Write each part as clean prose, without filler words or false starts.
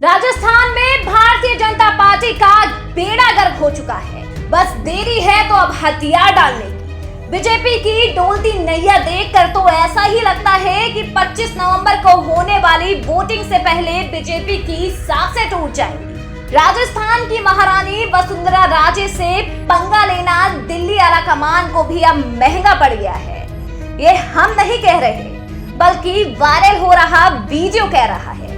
राजस्थान में भारतीय जनता पार्टी का बेड़ा गर्क हो चुका है। बस देरी है तो अब हथियार डालने की। बीजेपी की डोलती नैया देखकर तो ऐसा ही लगता है कि 25 नवंबर को होने वाली वोटिंग से पहले बीजेपी की सांसें टूट जाएंगी। राजस्थान की महारानी वसुंधरा राजे से पंगा लेना दिल्ली आला कमान को भी अब महंगा पड़ गया है। ये हम नहीं कह रहे, बल्कि वायरल हो रहा वीडियो कह रहा है,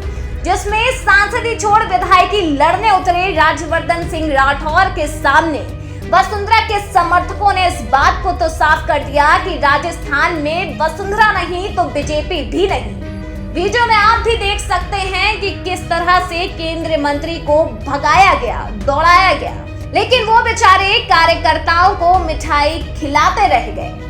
जिसमें सांसदी छोड़ विधायकी लड़ने उतरे राज्यवर्धन सिंह राठौर के सामने वसुंधरा के समर्थकों ने इस बात को तो साफ कर दिया कि राजस्थान में वसुंधरा नहीं तो बीजेपी भी नहीं। वीडियो में आप भी देख सकते हैं कि किस तरह से केंद्रीय मंत्री को भगाया गया, दौड़ाया गया, लेकिन वो बेचारे कार्यकर्ताओं को मिठाई खिलाते रह गए।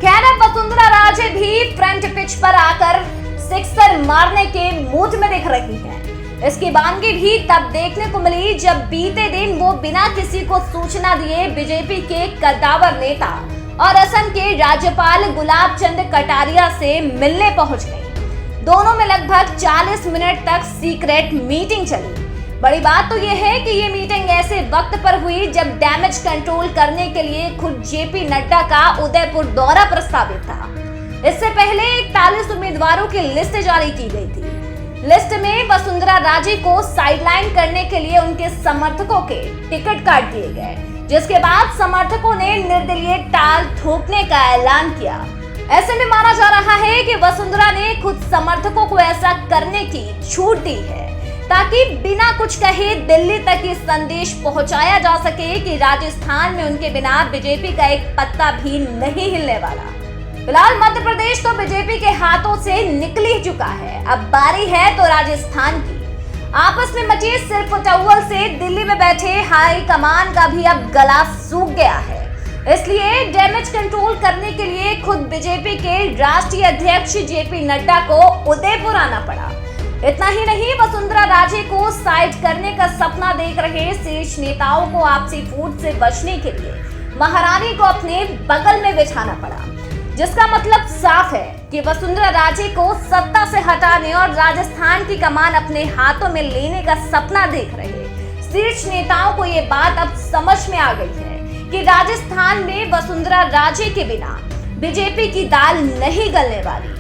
खैर वसुंधरा राजे भी फ्रंट पिच पर आकर सिक्सर मारने के मूड में दिख रही है। इसकी वानगी भी तब देखने को मिली जब बीते दिन वो बिना किसी को सूचना दिए बीजेपी के कद्दावर नेता और असम के राज्यपाल गुलाब चंद कटारिया से मिलने पहुंच गए। दोनों में लगभग 40 मिनट तक सीक्रेट मीटिंग चली। बड़ी बात तो यह है कि ये मीटिंग ऐसे वक्त पर हुई जब डैमेज कंट्रोल करने के लिए खुद जेपी नड्डा का उदयपुर दौरा प्रस्तावित था। इससे पहले 41 उम्मीदवारों की लिस्ट जारी की गई थी। लिस्ट में वसुंधरा राजे को साइडलाइन करने के लिए उनके समर्थकों के टिकट काट दिए गए, जिसके बाद समर्थकों ने निर्दलीय टाल ठोकने का ऐलान किया। ऐसे में माना जा रहा है कि वसुंधरा ने खुद समर्थकों को ऐसा करने की छूट दी है ताकि बिना कुछ कहे दिल्ली तक ये संदेश पहुंचाया जा सके कि राजस्थान में उनके बिना बीजेपी का एक पत्ता भी नहीं हिलने वाला। फिलहाल मध्य प्रदेश तो बीजेपी के हाथों से निकल ही चुका है। अब बारी है तो राजस्थान की। आपस में मची सिर्फ टॉवल से दिल्ली में बैठे हाई कमान का भी अब गला सूख गया है। इसलिए डैमेज कंट्रोल करने के लिए खुद बीजेपी के राष्ट्रीय अध्यक्ष जेपी नड्डा को उदयपुर आना पड़ा। इतना ही नहीं, वसुंधरा राजे को साइड करने का सपना देख रहे शीर्ष नेताओं को आपसी फूट से बचने के लिए महारानी को अपने बगल में बिठाना पड़ा, जिसका मतलब साफ है कि वसुंधरा राजे को सत्ता से हटाने और राजस्थान की कमान अपने हाथों में लेने का सपना देख रहे शीर्ष नेताओं को ये बात अब समझ में आ गई है कि राजस्थान में वसुंधरा राजे के बिना बीजेपी की दाल नहीं गलने वाली।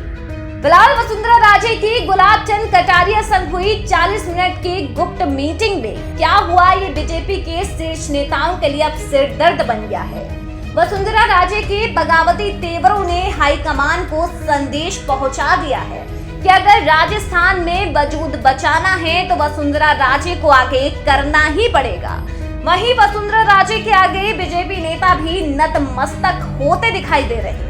फिलहाल वसुंधरा राजे की गुलाब चंद कटारिया संग हुई 40 मिनट की गुप्त मीटिंग में क्या हुआ, ये बीजेपी के शीर्ष नेताओं के लिए अब सिर दर्द बन गया है। वसुंधरा राजे के बगावती तेवरों ने हाईकमान को संदेश पहुंचा दिया है कि अगर राजस्थान में वजूद बचाना है तो वसुंधरा राजे को आगे करना ही पड़ेगा। वहीं वसुंधरा राजे के आगे बीजेपी नेता भी नतमस्तक होते दिखाई दे रहे हैं।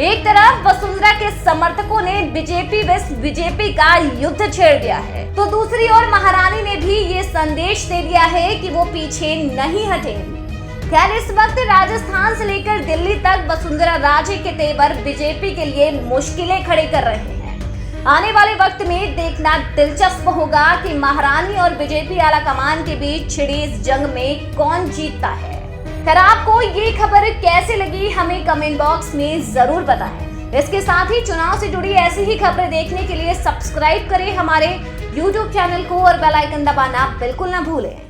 एक तरफ वसुंधरा के समर्थकों ने बीजेपी वर्सेस बीजेपी का युद्ध छेड़ दिया है, तो दूसरी ओर महारानी ने भी ये संदेश दे दिया है कि वो पीछे नहीं हटेंगी। खैर इस वक्त राजस्थान से लेकर दिल्ली तक वसुंधरा राजे के तेवर बीजेपी के लिए मुश्किलें खड़े कर रहे हैं। आने वाले वक्त में देखना दिलचस्प होगा कि महारानी और बीजेपी आला कमान के बीच छिड़ी इस जंग में कौन जीतता है। खैर आपको ये खबर कैसे लगी हमें कमेंट बॉक्स में जरूर बताएं। इसके साथ ही चुनाव से जुड़ी ऐसी ही खबरें देखने के लिए सब्सक्राइब करें हमारे YouTube चैनल को और बेल आइकन दबाना बिल्कुल ना भूलें।